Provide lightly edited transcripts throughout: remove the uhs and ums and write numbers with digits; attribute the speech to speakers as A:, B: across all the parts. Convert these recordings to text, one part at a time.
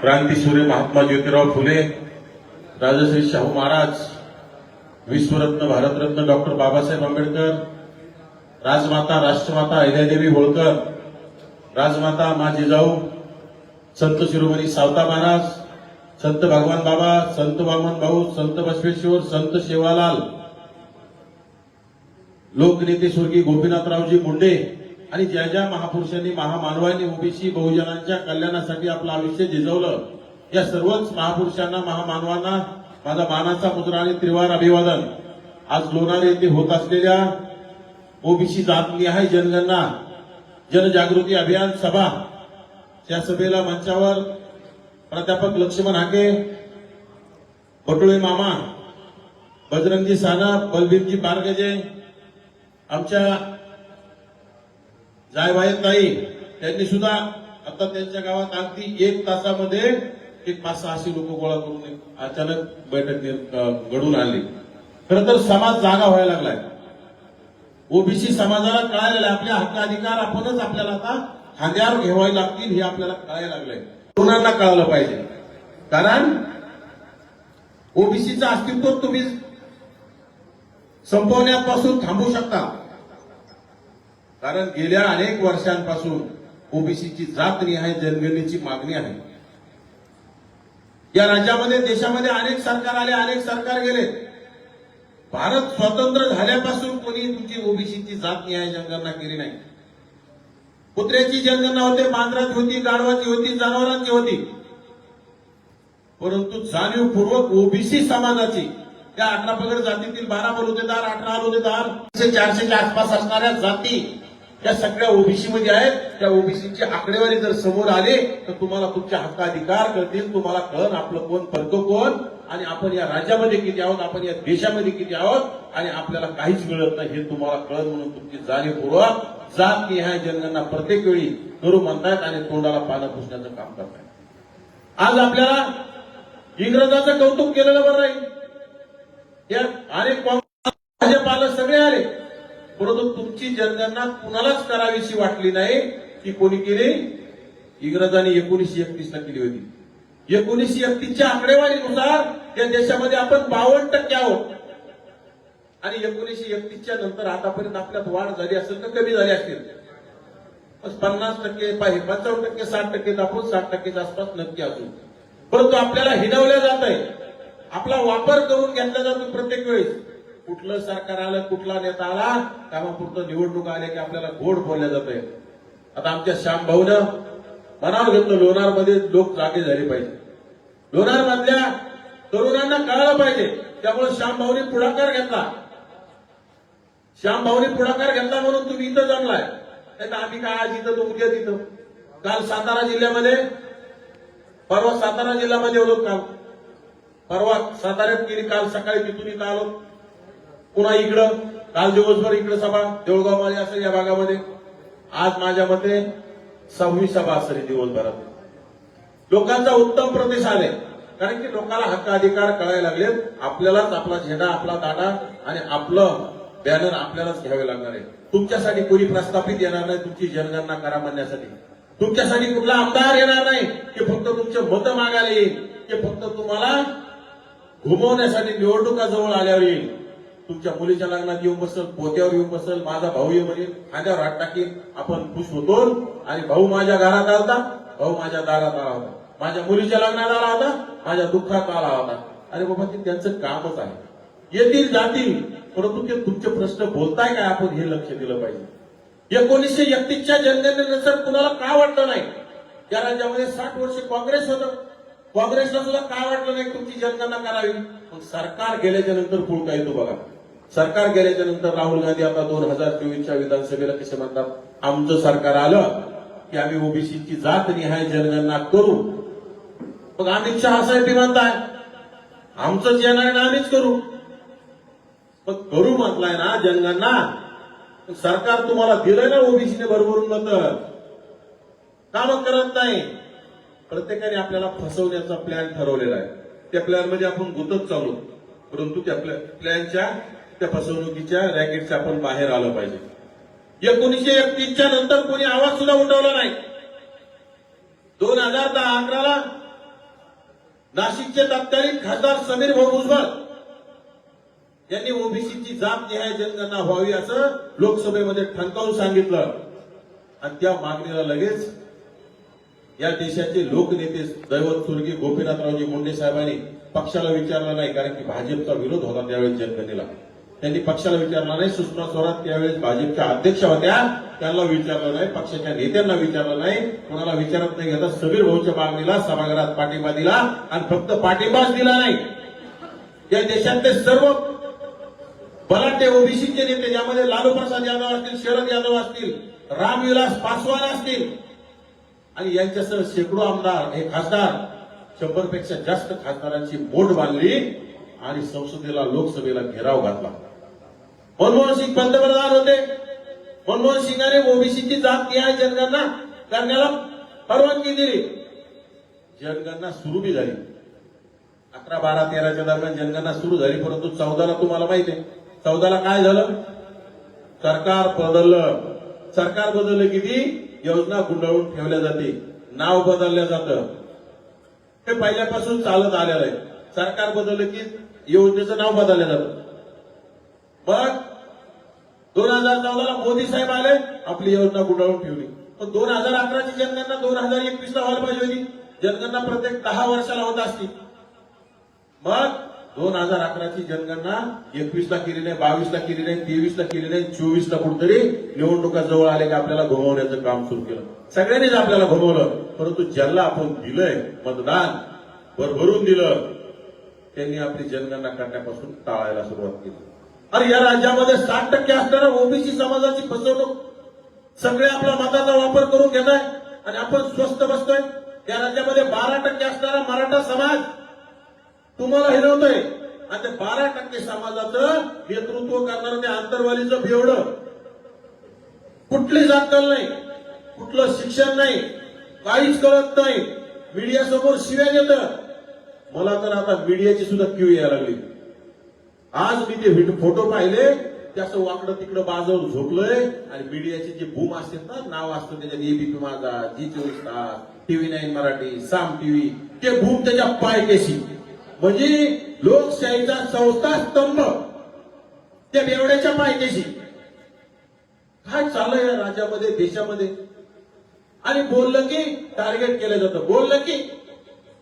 A: क्रांतीसूर्य महात्मा ज्योतिराव फुले, राजश्री शाहू महाराज, विश्वरत्न भारतरत्न डॉक्टर बाबासाहेब आंबेडकर, राजमाता राष्ट्रमाता अहिल्यादेवी होळकर, राजमाता मा जिजाऊ, संत शिरोमणी सावता महाराज, संत भगवान बाबा, संत वामन भाऊ, संत बसवेश्वर, संत सेवालाल, लोकनेते स्वर्गीय गोपीनाथरावजी मुंडे आणि ज्या ज्या महापुरुषांनी महामानवांनी ओबीसी बहुजनांच्या कल्याणासाठी आपलं आयुष्य झिजवलं, या सर्वच महापुरुषांना महामानवांना माझा मानाचा मुद्रा आणि त्रिवार अभिवादन. आज लोणार येथे होत असलेल्या ओबीसी जातनिहाय जनगणना जनजागृती अभियान सभा, त्या सभेला मंचावर प्राध्यापक लक्ष्मण हाके, बटुळे मामा, बजरंगजी सानप, बलबीरजी बारगजे, आमच्या जायबाईताई त्यांनी सुद्धा आता त्यांच्या गावात अगदी 1 तासामध्ये 500-600 लोक गोळा करून अचानक बैठक घडून आणली. खरं तर समाज जागा व्हायला लागलाय. ओबीसी समाजाला कळायला आपले हक्क अधिकार आपणच आपल्याला आता खांद्यावर घ्यावे लागतील हे आपल्याला कळायला लागलंय. तरुणांना कळालं पाहिजे, कारण ओबीसीचं अस्तित्व तुम्ही संपवण्यापासून थांबवू शकता. कारण गेल्या अनेक वर्षांपासून ओबीसीची जातनिहाय जनगणनेची मागणी आहे. या राज्यामध्ये देशामध्ये अनेक सरकार आले, अनेक सरकार गेले. भारत स्वतंत्र झाल्यापासून कोणी तुमची ओबीसीची जातनिहाय जनगणना केली नाही. कुत्र्याची जनगणना होते, मांजराची होती, गाढवाची होती, जनावरांची होती, परंतु जाणीवपूर्वक ओबीसी समाजाची त्या 18 पगड जातीतील 12 बलुतेदार, 18 अलुतेदार, 400च्या आसपास असणाऱ्या जाती त्या सगळ्या ओबीसी मध्ये आहेत. त्या ओबीसीची आकडेवारी जर समोर आले तर तुम्हाला तुमचे हक्क अधिकार कळतील. तुम्हाला कळण आपलं कोण, फरक कोण, आणि आपण या राज्यामध्ये किती आहोत, आपण या देशामध्ये किती आहोत, आणि आपल्याला काहीच मिळत नाही हे तुम्हाला कळण. म्हणून तुमची जाणीवपूर्वक जातनिहाय जनगणना प्रत्येक वेळी करू म्हणतायत आणि तोंडाला पानं पुसण्याचं काम करतायत. आज आपल्याला इंग्रजाचं कौतुक केलेलं बरं नाही. या अनेक भाजप आलं, सगळे आले, परंतु तुमची जनगणना कुणालाच करावीशी वाटली नाही. ती कोणी केली? इंग्रजांनी 1931ला केली होती. 1931च्या आकडेवारीनुसार या देशामध्ये आपण 52% आहोत, आणि 1931च्या नंतर आतापर्यंत आपल्यात वाढ झाली असेल तर कमी झाली असतील. 50% पाहिजे, 55%, 60% आपण 60%च्या आसपास नक्की असू. परंतु आपल्याला हिणवलं जात आहे, आपला वापर करून घेतला जातो प्रत्येक वेळेस. कुठलं सरकार आलं, कुठला नेता आला, कामापुरतं निवडणूक आले की आपल्याला गोड बोलल्या जात आहे. आता आमच्या श्याम भाऊनं मनावर घेतलं, लोणारमध्ये लोक जागे झाले पाहिजे, लोणार मधल्या तरुणांना कळायला पाहिजे. त्यामुळे श्याम भाऊनी पुढाकार घेतला. श्याम भाऊनी पुढाकार घेतला म्हणून तुम्ही इथं जमलाय, नाही तर आम्ही काय आज इथं तर उद्या तिथं. काल सातारा जिल्ह्यामध्ये, परवा सातारा जिल्ह्यामध्ये होतो, काल परवा साताऱ्यात गेली, काल सकाळी तिथून इथं आलो, पुन्हा इकडं, काल दिवसभर इकडं सभा, देऊळगाव मध्ये असेल या भागामध्ये. आज माझ्या मते 6वी सभा असेल दिवसभरात. लोकांचा उत्तम प्रतिसाद आहे, कारण की लोकांना हक्क अधिकार कळायला लागलेत. आपल्यालाच आपला झेंडा, आपला दाडा आणि आपलं बॅनर आपल्यालाच घ्यावे लागणार आहे. तुमच्यासाठी कोणी प्रस्थापित येणार नाही तुमची जनगणना करा म्हणण्यासाठी. तुमच्यासाठी कुठला आमदार येणार नाही की फक्त तुमचे मतं मागायला येईल, की फक्त तुम्हाला घुमवण्यासाठी निवडणुका जवळ आल्यावर येईल. तुमच्या मुलीच्या लग्नात येऊन बसल, पोत्यावर येऊन बसल, माझा भाऊ ये म्हणेल, खांद्यावर हात टाकीन, आपण खुश होतो. आणि भाऊ माझ्या घरात आला, भाऊ माझ्या दारात आला होता, माझ्या मुलीच्या लग्नात आला होता, माझ्या दुःखात आला होता. अरे बाबा, ते त्यांचं कामच आहे. येतील जातील, परंतु ते तुमचे प्रश्न बोलताय काय आपण हे लक्ष दिलं पाहिजे. 1931च्या जनगणनेनुसार कुणाला का वाटलं नाही? या राज्यामध्ये 60 वर्ष काँग्रेस होतं, काँग्रेसला सुद्धा काय वाटलं नाही तुमची जनगणना करावी. मग सरकार गेल्याच्या नंतर पुढं काय येतो बघा. सरकार गेल्याच्या नंतर राहुल गांधी आता 2024च्या विधानसभेला कसे म्हणतात, आमचं सरकार आलं की आम्ही ओबीसीची जातनिहाय जनगणना करू. मग अमित शहा साहेब म्हणताय आमचंच येणार ना, आम्हीच करू. मग करू म्हटलाय ना जनगणना, सरकार तुम्हाला दिलंय ना ओबीसीने भरभरून मतं, काम करत नाही. प्रत्येकाने आपल्याला फसवण्याचा प्लॅन ठरवलेला आहे. त्या प्लॅन मध्ये आपण गुंतत चालू, परंतु त्या प्लॅनच्या, त्या फसवणुकीच्या रॅकेटच्या आपण बाहेर आलं पाहिजे. 1931च्या नंतर कोणी आवाज सुद्धा उठवला नाही. 2010-11ला नाशिकचे तत्कालीन खासदार समीर भाऊ भुजबळ यांनी ओबीसीची जात निहाय जनगणना व्हावी असं लोकसभेमध्ये ठणकावून सांगितलं आणि त्या मागणीला लगेच या देशाचे लोकनेते दैवत स्वर्गीय गोपीनाथरावजी मुंडे साहेबांनी पक्षाला विचारलं नाही, कारण की भाजपचा विरोध होता त्यावेळेस जनगणनेला. त्यांनी पक्षाला विचारला नाही. सुषमा स्वराज त्यावेळेस भाजपच्या अध्यक्ष होत्या, त्यांना विचारलं नाही, पक्षाच्या नेत्यांना विचारलं नाही, कोणाला विचारत नाही घेता समीर भाऊच्या मागणीला सभागृहात पाठिंबा दिला आणि फक्त पाठिंबाच दिला नाही, या देशातले सर्व बलाढ्य ओबीसीचे नेते, ज्यामध्ये लालू प्रसाद यादव असतील, शरद यादव असतील, रामविलास पासवान असतील आणि यांच्यासह शेकडो आमदार, हे खासदार, 100 पेक्षा जास्त खासदारांची मोठ बांधली आणि संसदेला, लोकसभेला घेराव घातला. मनमोहन सिंग पंतप्रधान होते. मनमोहन सिंगाने ओबीसीची जात निहाय जनगणना करण्याला परवानगी दिली. जनगणना सुरू बी झाली. 11, 12, 13च्या दरम्यान जनगणना सुरू झाली, परंतु 14ला तुम्हाला माहिती आहे 14ला काय झालं? सरकार बदललं. सरकार बदललं किती? योजना गुंडाळून ठेवल्या जाते, नाव बदललं जातं. हे पहिल्यापासून चालत आलेलं आहे. सरकार बदललं की योजनेचं नाव बदललं जातं. मग 2014ला मोदी साहेब आले, आपली योजना गुंडाळून ठेवली. पण 2011ची जनगणना 2021ला व्हायला पाहिजे होती. जनगणना प्रत्येक 10 वर्षाला होत असती. मग 2011ची जनगणना 21ला केली नाही, 22ला केली नाही, 23ला केली नाही, 24ला कुठतरी निवडणुका जवळ आले की आपल्याला घुमवण्याचं काम सुरू केलं. सगळ्यांनीच आपल्याला घुमवलं, परंतु ज्यांना आपण दिलंय मतदान, भरभरून दिलं, त्यांनी आपली जनगणना करण्यापासून टाळायला सुरुवात केली. अरे या राज्यामध्ये 60% असणारा ओबीसी समाजाची फसवणूक, सगळे आपला मताचा वापर करून घेत आहे आणि आपण स्वस्त बसतोय. या राज्यामध्ये 12% असणारा मराठा समाज तुम्हाला हिरवतोय आणि ते 12% समाजाचं नेतृत्व करणारं ते आंतरवालीचं बेवडं, कुठलीच अक्कल नाही, कुठलं शिक्षण नाही, काहीच कळत नाही, मीडिया समोर शिव्या देतं. मला तर आता मीडियाची सुद्धा क्यू यायला लागली. आज मी ते फोटो पाहिले, ते असं वाकडं तिकडं बाजूला झोपलंय आणि मीडियाचे जे बूम असतात ना, नाव असतं त्याच्यात एबीपी माझा, जी24 तास, TV9 मराठी, साम टीव्ही, ते बूम त्याच्या पायकेशी, म्हणजे लोकशाहीचा चौथा स्तंभ त्या बेवड्याच्या पायथ्याशी. काय चाललंय या राज्यामध्ये, देशामध्ये? आणि बोललं की टार्गेट केलं जातं, बोललं की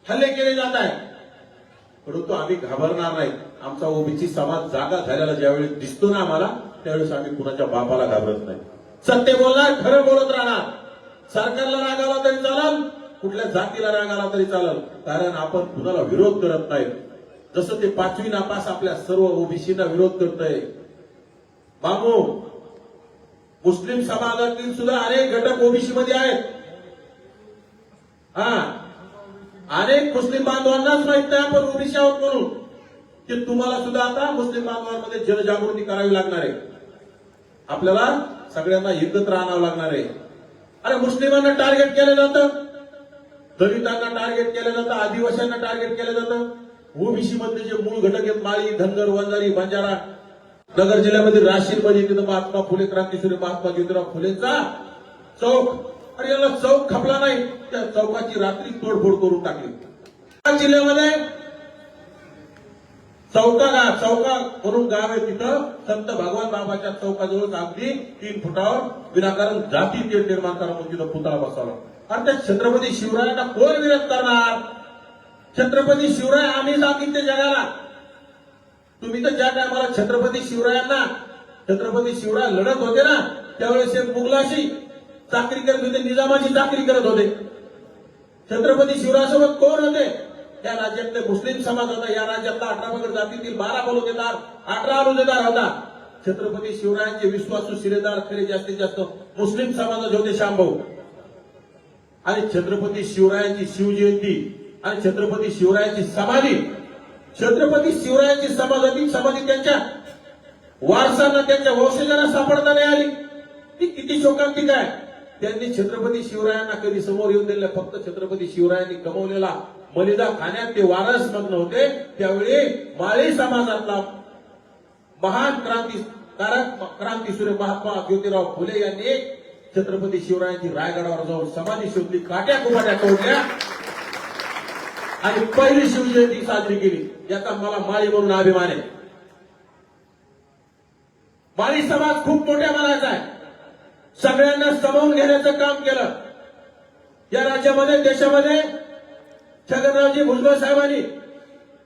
A: हल्ले केले जात आहे. परंतु आम्ही घाबरणार नाही. आमचा ओबीसी समाज जागा झालेला ज्यावेळी दिसतो ना आम्हाला, त्यावेळेस आम्ही कुणाच्या बापाला घाबरत नाही. सत्य बोलणार, खरं बोलत राहणार. सरकारला राग आला तरी चालेल, कुठल्या जातीला राग आला तरी चालेल, कारण आपण कुणाला विरोध करत नाही. जसं ते 5वी नापास आपल्या सर्व ओबीसीना विरोध करतंय. मामू, मुस्लिम समाजातील सुद्धा अनेक घटक ओबीसी मध्ये आहेत. अनेक मुस्लिम बांधवांनाच माहित नाही आपण ओबीसी आहोत म्हणून. की तुम्हाला सुद्धा आता मुस्लिम बांधवांमध्ये जनजागृती करावी लागणार आहे. आपल्याला सगळ्यांना एकत्र आणावं लागणार आहे. अरे मुस्लिमांना टार्गेट केलं जातं, दलितांना टार्गेट केलं जातं, आदिवासींना टार्गेट केलं जातं. ओबीसी मधले जे मूळ घटक आहेत, माळी, धनगर, वंजारी, बंजारा, नगर जिल्ह्यामध्ये राशीनमध्ये तिथं महात्मा फुले, क्रांतीसूर्य महात्मा ज्योतिराव फुलेंचा चौक, अरे याला चौक खपला नाही, त्या चौकाची रात्री तोडफोड करून टाकली. जिल्ह्यामध्ये चौका म्हणून गाव आहे, तिथं संत भगवान बाबाच्या चौकाजवळ अगदी 3 फुटावर विनाकारण जाती तेढ निर्माण करा म्हणून तिथं पुतळा बसवला. आणि त्या छत्रपती शिवरायांना कोण विरोध करणार? छत्रपती शिवराय आम्ही सांगितले जगाला. तुम्ही तर ज्या टायमाला छत्रपती शिवराय लढत होते ना, त्यावेळेस हे मुघलाशी चाकरी करत होते, निजामाची चाकरी करत होते. छत्रपती शिवरायासोबत कोण होते? या राज्यातले मुस्लिम समाज होता. या राज्यातला 18 पगड जातीतील 12 बलुतेदार, 18 बलुतेदार होता. छत्रपती शिवरायांचे विश्वासू शिलेदार खरे जास्तीत जास्त मुस्लिम समाजाचे होते, शांभाऊ. आणि छत्रपती शिवरायांची शिवजयंती आणि छत्रपती शिवरायांची समाधी, छत्रपती शिवरायांची समाधी त्यांच्या वारसांना, त्यांच्या वंशजांना सापडता नाही आली. ती किती शोकांतिक आहे. त्यांनी छत्रपती शिवरायांना कधी समोर येऊन दिले. फक्त छत्रपती शिवरायांनी कमवलेला मलिदा खाण्यात ते वारस मग्न होते. त्यावेळी माळी समाजातला महान क्रांतीसूर्य महात्मा ज्योतिराव फुले यांनी छत्रपती शिवरायांची रायगडावर जाऊन समाधी शोधली, काट्या कुपाट्या तोडल्या आणि पहिली शिवजयंती साजरी केली, याचा मला माळी म्हणून अभिमान आहे. माळी समाज खूप मोठ्या मनाचा आहे. सगळ्यांना सामावून घेण्याचं काम केलं या राज्यामध्ये, देशामध्ये. छगनरावजी भुजबळ साहेबांनी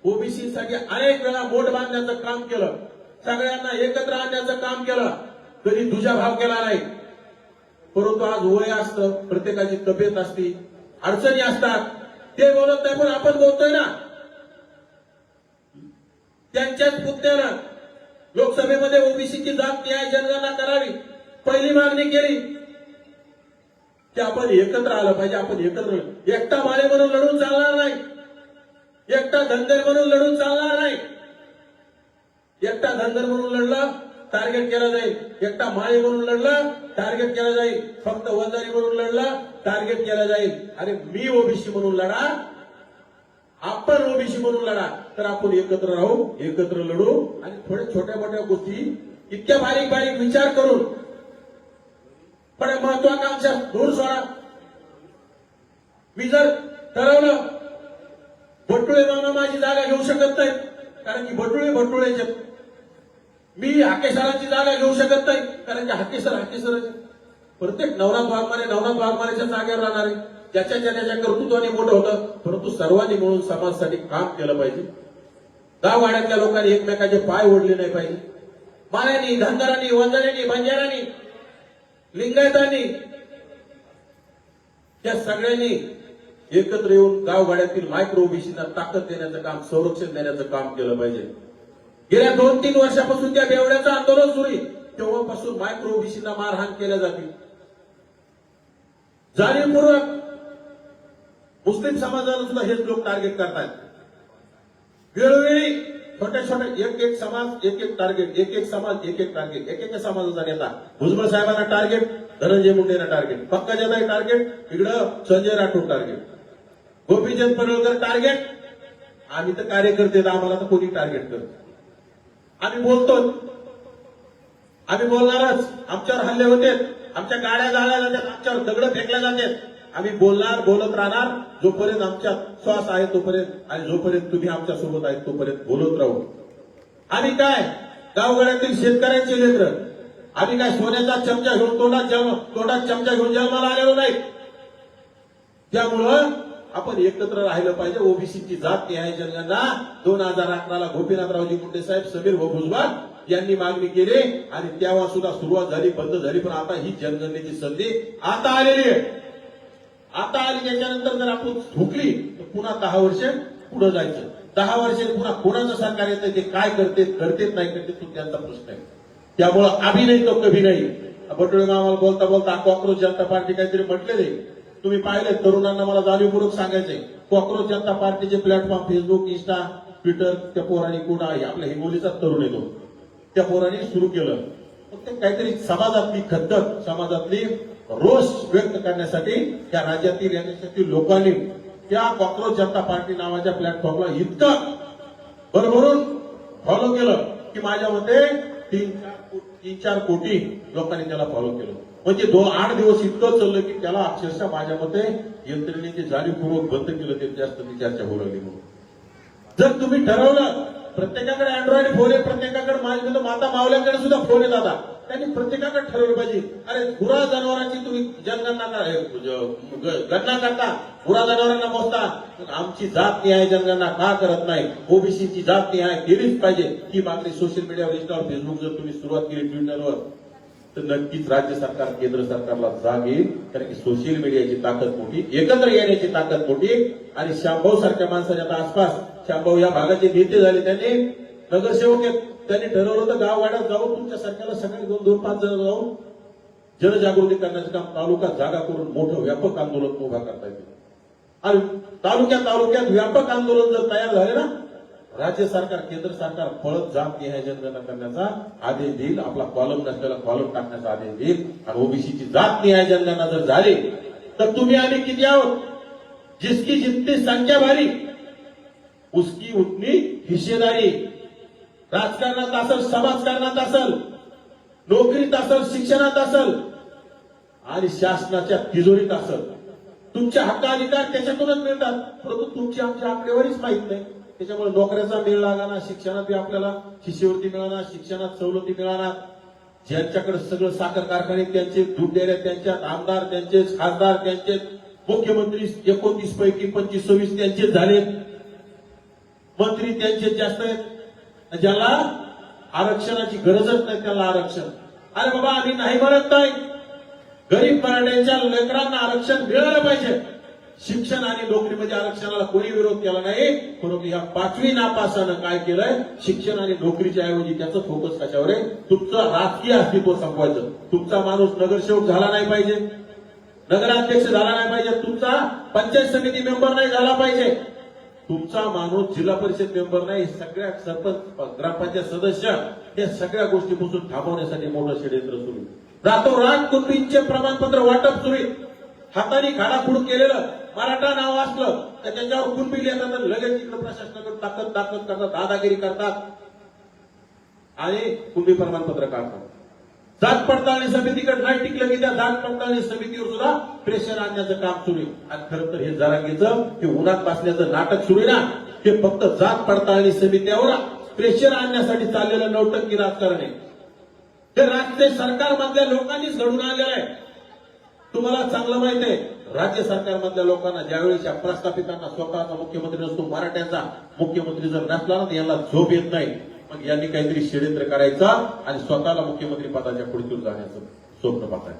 A: ओबीसी साठी अनेक वेळा मोठ बांधण्याचं काम केलं, सगळ्यांना एकत्र आणण्याचं काम केलं, कधी दुजाभाव केला नाही. परंतु आज वय असतं, प्रत्येकाची तब्येत असती, अडचणी असतात, ते बोलत नाही, पण आपण बोलतोय ना. त्यांच्याच पुत्यानं लोकसभेमध्ये ओबीसीची जात न्याय जनगणना करावी पहिली मागणी केली की आपण एकत्र आलं पाहिजे. आपण एकत्र, एकटा माळे म्हणून लढून चालणार नाही, एकटा धनगर म्हणून लढून चालणार नाही. एकटा धनगर म्हणून लढलं टार्गेट केलं जाईल, एकटा माळे म्हणून लढलं टार्गेट केलं जाईल, फक्त वंजारी म्हणून लढलं टार्गेट केलं जाईल. अरे मी ओबीसी म्हणून लढा, आपण ओबीसी म्हणून लढा, तर आपण एकत्र राहू, एकत्र लढू. आणि थोड्या छोट्या मोठ्या गोष्टी इतक्या बारीक बारीक विचार करून पण महत्वाकांक्षा दूर सोडा. मी जर ठरवलं बटुळे मामा माझी जागा घेऊ शकत नाही, कारण की बटुळेचे, मी हाकेसरांची जागा घेऊ शकत नाही, कारण की हाकेसरच. प्रत्येक नवनाथ वाघमारेच्या जागेवर राहणार आहे, ज्याच्या कर्तृत्वाने मोठं होतं. परंतु सर्वांनी मिळून समाजासाठी काम केलं पाहिजे. गाववाड्यातल्या लोकांनी एकमेकाचे पाय ओढले नाही पाहिजे. माळ्यांनी, धनगरांनी, वंजाऱ्यांनी, बंजाऱ्यांनी, लिंगायतांनी, या सगळ्यांनी एकत्र येऊन गावगाड्यातील मायक्रो ओबीसींना ताकद देण्याचं काम, संरक्षण देण्याचं काम केलं पाहिजे. गेल्या 2-3 वर्षापासून त्या बेवड्याचं आंदोलन सुरू आहे, तेव्हापासून मायक्रो ओबीसींना मारहाण केल्या जाते. जाणीवपूर्वक मुस्लिम समाजाला सुद्धा हेच लोक टार्गेट करतात. वेळोवेळी छोट्या एक समाज एक टार्गेट, एक समाज एक टार्गेट, एक समाजाचा नेता. भुजबळ साहेबांना टार्गेट, धनंजय मुंडेंना टार्गेट, पंकजाताई टार्गेट, इकडं संजय राठोड टार्गेट, गोपीचंद पडळकर टार्गेट. आम्ही तर कार्यकर्ते, आम्हाला तर कोणी टार्गेट करत. आम्ही बोलतो, आम्ही बोलणारच. आमच्यावर हल्ले होते, आमच्या गाड्या जाळल्या जातात, आमच्यावर दगड फेकल्या जातात. आम्ही बोलणार, बोलत राहणार जोपर्यंत आमच्या श्वास आहे तोपर्यंत, आणि जोपर्यंत तुम्ही आमच्या सोबत आहे तोपर्यंत बोलत राहू. आम्ही काय गावगाड्यातील शेतकऱ्यांचे लेकरं, आम्ही काय सोन्याचा चमचा घेऊन तोंडात चमचा घेऊन जन्माला आलेलो नाही. त्यामुळं आपण एकत्र राहिलं पाहिजे. ओबीसीची जात न्याय जनगणना 2011ला गोपीनाथरावजी मुंडे साहेब, समीर भुजबळ यांनी मागणी केली, आणि तेव्हा सुद्धा सुरुवात झाली, बंद झाली. पण आता ही जनगणनेची संधी आता आलेली आहे, आता आली. त्याच्यानंतर जर आपण झुकली तर पुन्हा 10 वर्ष पुढे जायचं. 10 वर्ष पुन्हा कोणाचं सरकार येतं, ते काय करतेत नाही करते, तो त्यांचा प्रश्न आहे. त्यामुळं आम्ही नाही तो कभी नाही. बटुळे मामाला बोलता बोलता कॉक्रोच जनता पार्टी काहीतरी म्हटलेले तुम्ही पाहिले. तरुणांना मला जाणीवपूर्वक सांगायचंय, कॉक्रोच जनता पार्टीचे प्लॅटफॉर्म फेसबुक, इंस्टा, ट्विटर, त्या पोरांनी कोण आहे, आपल्या हिंगोलीचा तरुण येतो, त्या पोरांनी सुरू केलं. फक्त काहीतरी समाजातली खद्दत, समाजातली रोष व्यक्त करण्यासाठी त्या राज्यातील याच्यातील लोकांनी त्या कॉक्रोच जनता पार्टी नावाच्या प्लॅटफॉर्मला इतकं भरभरून फॉलो केलं की माझ्या मते 3-4 कोटी लोकांनी त्याला फॉलो केलं. म्हणजे 8 दिवस इतकं चाललं की त्याला अक्षरशः माझ्या मते यंत्रणेची जाणीवपूर्वक बंद केलं, ते जास्त चर्चा होऊ लागली. म्हणून जर तुम्ही ठरवलं, प्रत्येकाकडे अँड्रॉइड फोन आहे, प्रत्येकाकडे माझ्या माता मावल्याकडे सुद्धा फोन आहे दादा, त्यांनी प्रत्येकाकडे ठरवलं पाहिजे. अरे गुरा जनावरांची तुम्ही जनगणना गणना करता, गुरा जनावरांना मोजता, आमची जात न्याय जनगणना का करत नाही? ओबीसीची जात न्याय केलीच पाहिजे. ही मागणी सोशल मीडियावर, इंस्टावर, फेसबुक जर तुम्ही सुरुवात केली, ट्विटरवर, तर नक्कीच राज्य सरकार, केंद्र सरकारला जाग येईल. कारण की सोशल मीडियाची ताकद मोठी, एकत्र येण्याची ताकद मोठी. आणि श्यामभाऊ सारख्या माणसाच्या आता आसपास, श्यामभाऊ या भागाचे नेते झाले, त्यांनी नगरसेवक आहेत, त्यांनी ठरवलं होतं गाववाड्यात जाऊन तुमच्या सरकारला सगळे 2-5 जण जाऊन जनजागृती करण्याचं काम, तालुका जागा करून मोठं व्यापक आंदोलन उभा करता येते. आणि तालुक्यात व्यापक आंदोलन जर तयार झाले ना, राज्य सरकार, केंद्र सरकार पळत जात न्याय जनगणना करण्याचा आदेश देईल, आपला कॉलम नसलेला कॉलम टाकण्याचा आदेश देईल. आणि ओबीसीची जात न्याय जनगणना जर झाली तर तुम्ही आम्ही किती आहोत, जिसकी जितनी संख्या भारी उसकी उतनी हिस्सेदारी. राजकारणात असेल, समाजकारणात असेल, नोकरीत असेल, शिक्षणात असेल, आणि शासनाच्या तिजोरीत असेल, तुमचे हक्क अधिकार त्याच्यातूनच मिळतात, परंतु तुमची आमची आकडेवारीच माहित नाही. त्याच्यामुळे नोकऱ्याचा मेळ लागाना, शिक्षणात आपल्याला शिष्यवृत्ती मिळणार, शिक्षणात सवलती मिळणार. ज्यांच्याकडे सगळं साखर कारखाने त्यांचे, दूध डेऱ्या त्यांच्यात, आमदार त्यांचेच, खासदार त्यांचेच, मुख्यमंत्री 29 पैकी 25-26 त्यांचेच झालेत, मंत्री त्यांचे जास्त आहेत. ज्याला आरक्षणाची गरजच नाही त्याला आरक्षण. अरे बाबा आम्ही नाही म्हणत नाही, गरीब मराठ्यांच्या लेकरांना आरक्षण मिळालं पाहिजे. शिक्षण आणि नोकरीमध्ये आरक्षणाला कोणी विरोध केला नाही, परंतु या 5वी नापासानं काय केलंय, शिक्षण आणि नोकरीच्या ऐवजी त्याचं फोकस कशावर आहे, तुमचं राजकीय अस्तित्व संपवायचं. तुमचा माणूस नगरसेवक झाला नाही पाहिजे, नगराध्यक्ष झाला नाही पाहिजे, तुमचा पंचायत समिती मेंबर नाही झाला पाहिजे, तुमचा माणूस जिल्हा परिषद मेंबर नाही, सगळ्या सरपंच ग्रामपंचायत सदस्य या सगळ्या गोष्टीपासून थांबवण्यासाठी मोठं षडयंत्र सुरू आहे. रातोरात कुटुंबींचे प्रमाणपत्र वाटप सुरू आहे. हाताने खाडाखुड केलेलं मराठा नाव असलं तर त्याच्यावर कुटुंबी येतात, लगेच तिकडे प्रशासनाकडे ताकद करतात, दादागिरी करतात आणि कुटुंबी प्रमाणपत्र काढतात. जात पडताळणी समितीकडे नाही टिकलं की त्या जात पडताळणी समितीवर सुद्धा प्रेशर आणण्याचं काम सुरू आहे. आणि खरं तर हे जरांगेचं हे उन्हात बसण्याचं नाटक सुरू आहे ना, हे फक्त जात पडताळणी समितीवर प्रेशर आणण्यासाठी चाललेलं नौटंकी राजकारण आहे. ते राज्य सरकारमधल्या लोकांनीच घडून आणलेलं आहे. तुम्हाला चांगलं माहित आहे, राज्य सरकारमधल्या लोकांना ज्यावेळेस प्रस्थापितांना स्वतःचा मुख्यमंत्री नसतो, मराठ्यांचा मुख्यमंत्री जर नसला ना, यांना झोप येत नाही. मग यांनी काहीतरी षडयंत्र करायचं आणि स्वतःला मुख्यमंत्री पदाच्या खुर्चीवर जाण्याचं स्वप्न पाहताय.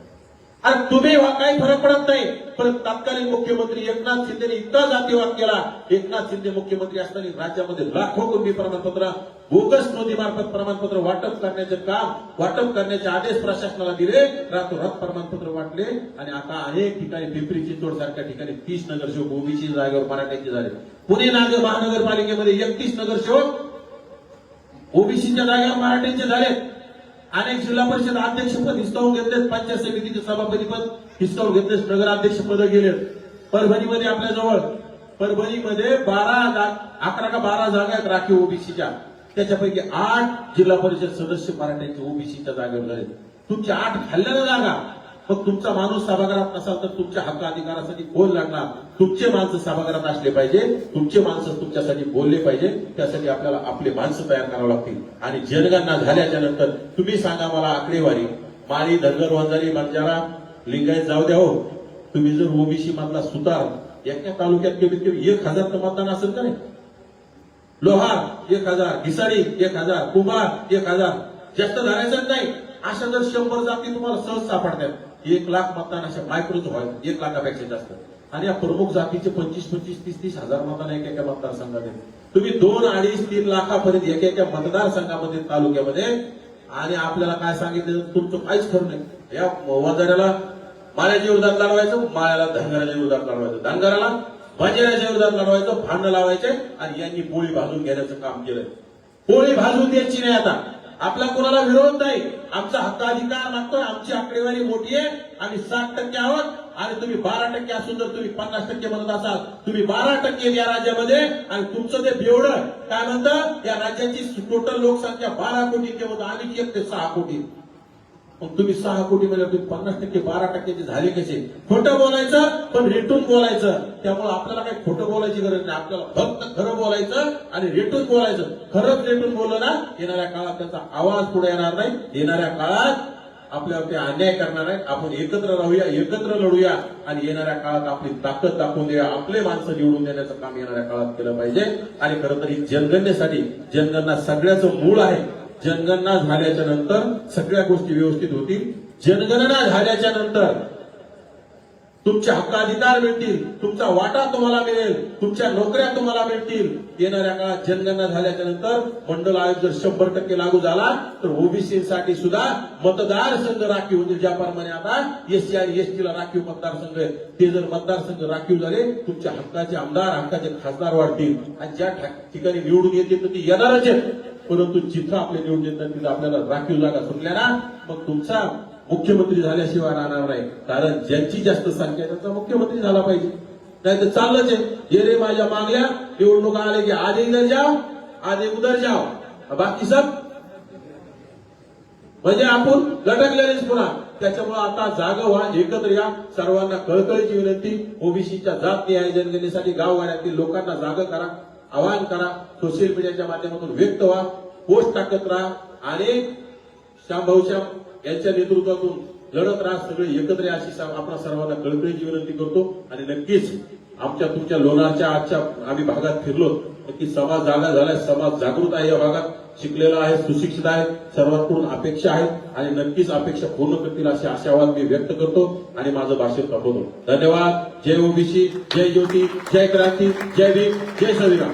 A: आणि तुम्ही काही फरक पडत नाही, पण तत्कालीन मुख्यमंत्री एकनाथ शिंदेने इतका जातीवाद केला. एकनाथ शिंदे मुख्यमंत्री असताना राज्यामध्ये लाखो कुटुंबी प्रमाणपत्र, बोगस नोंदीमार्फत प्रमाणपत्र वाटप करण्याचे आदेश प्रशासनाला दिले. रातोरात प्रमाणपत्र वाटले आणि आता अनेक ठिकाणी पिंपरी चिंचवड सारख्या ठिकाणी 30 नगरसेवक ओबीसी जागेवर मराठ्यांचे झाले. पुणे महानगरपालिकेमध्ये 31 नगरसेवक ओबीसीच्या जागेवर मराठ्यांचे झाले. अनेक जिल्हा परिषद अध्यक्षपद हिसकावून घेतलेत, पंचायत समितीचे सभापतीपद हिसकावून घेतलेत, नगराध्यक्ष पद गेलेत. परभणीमध्ये आपल्या जवळ परभणीमध्ये 11 का 12 जागा आहेत राखीव ओबीसीच्या, त्याच्यापैकी 8 जिल्हा परिषद सदस्य मराठ्यांचे ओबीसीच्या जागेवर झाले. तुमच्या 8 खाल्ल्या जागा. मग तुमचा माणूस सभागृहात नसाल तर तुमच्या हक्क अधिकारासाठी कोण लढणार? तुमचे माणसं सभागृहात असले पाहिजे, तुमचे माणसं तुमच्यासाठी बोलले पाहिजे. त्यासाठी आपल्याला आपले माणसं तयार करावं लागतील. आणि जनगणना झाल्याच्या नंतर तुम्ही सांगा मला आकडेवारी, माळी, धनगर, वंजारी, बंजारा, लिंगायत जाऊ द्या हो, तुम्ही जर ओबीसी मधला सुतार एका तालुक्यात कमीत कमी 1000 तर मतदान असेल का नाही? लोहार 1000, घिसाडी 1000, कुंभार 1000, जास्त धरायचं नाही. अशा जर 100 जाती तुम्हाला सहज सापडतात. 1 लाख मतदान अशा मायक्रोच व्हायला 1 लाखापेक्षा जास्त. आणि या प्रमुख जातीचे 25-30 हजार मतदान एका मतदारसंघात. तुम्ही 2, 2.5, 3 लाखापर्यंत एका मतदारसंघामध्ये, तालुक्यामध्ये. आणि आपल्याला काय सांगितलं, तुमचं काहीच खरं नाही. या वंजाऱ्याला माळ्याच्या विरोधात लढवायचं, माळ्याला धनगराच्या विरोधात लढवायचं, धनगराला बंजाऱ्याच्या विरोधात लढवायचं, भांडण लावायचे. आणि यांनी पोळी भाजून घेण्याचं काम केलंय. पोळी भाजून द्यायची नाही. आता आपला कोणाला विरोध नाही, आमचा हक्क अधिकार मागतोय. आमची आकडेवारी मोठी आहे, आम्ही 60% आहोत. आणि तुम्ही 12% असून जर तुम्ही 50% म्हणत असाल, तुम्ही 12% या राज्यामध्ये. आणि तुमचं ते बेवडं काय म्हणतं, या राज्याची टोटल लोकसंख्या 12 कोटी होतं, आम्ही 1 ते 6 कोटी. मग तुम्ही 6 कोटी म्हणजे तुम्ही 50% 12% झाले कसे? खोटं बोलायचं, पण रेटून बोलायचं. त्यामुळे आपल्याला काही खोटं बोलायची गरज नाही, आपल्याला फक्त खरं बोलायचं आणि रेटून बोलायचं. खरंच रेटून बोललं ना, येणाऱ्या काळात त्याचा आवाज पुढे येणार नाही. येणाऱ्या काळात आपल्यावरती अन्याय करणार आहे. आपण एकत्र राहूया, एकत्र लढूया आणि येणाऱ्या काळात आपली ताकद दाखवून देऊया. आपले माणसं निवडून देण्याचं काम येणाऱ्या काळात केलं पाहिजे. आणि खरं तर ही जनगणनेसाठी, जनगणना सगळ्याचं मूळ आहे. जनगणना झाल्याच्या नंतर सगळ्या गोष्टी व्यवस्थित होतील. जनगणना झाल्याच्या नंतर तुमचे हक्क अधिकार मिळतील, तुमचा वाटा तुम्हाला मिळेल, तुमच्या नोकऱ्या तुम्हाला मिळतील. येणाऱ्या काळात जनगणना झाल्याच्या नंतर मंडल आयोग जर 100% लागू झाला तर ओबीसीसाठी सुद्धा मतदारसंघ राखीव होतील. ज्याप्रमाणे आता एससी आणि एसटीला राखीव मतदारसंघ आहे, ते जर मतदारसंघ राखीव झाले, तुमच्या हक्काचे आमदार, हक्काचे खासदार वाढतील. आणि ज्या ठिकाणी निवडून येतील तर ती येणारच आहेत. परंतु जिथं आपले निवडून येतात तिथं आपल्याला राखीव जागा सुटल्या ना, मग तुमचा मुख्यमंत्री झाल्याशिवाय राहणार नाही. कारण ज्यांची जास्त संख्या आहे त्यांचा मुख्यमंत्री झाला पाहिजे. नाही तर चाललंच आहे, ये रे माझ्या मागल्या निवडणुका आले की आधे इधर जाओ आधे उधर जाओ, बाकी सब म्हणजे आपण लटकलेलेच. पुन्हा त्याच्यामुळे आता जागा व्हा, एकत्र या. सर्वांना कळकळीची विनंती, ओबीसीच्या जात न्याय जनगणनेसाठी गावगाड्यातील लोकांना जागा करा, आवाहन करा, सोशल मीडियाच्या माध्यमातून व्यक्त व्हा, पोस्ट टाकत राहा आणि श्यामभाऊ श्याम यांच्या नेतृत्वातून लढत राहा. सगळे एकत्र या अशी आपण सर्वांना कळकळीची विनंती करतो. आणि नक्कीच आमच्या तुमच्या लोणारच्या आजच्या आम्ही भागात फिरलो, नक्की समाज जागा झालाय, समाज जागृत आहे, या भागात शिकलेला आहे, सुशिक्षित आहे, सर्वांकडून अपेक्षा आहेत आणि नक्कीच अपेक्षा पूर्ण करतील अशी आशावाद मी व्यक्त करतो आणि माझं भाषण थांबवतो. धन्यवाद. जय ओबीसी, जय ज्योती, जय क्रांती, जय भीम, जय संविधान.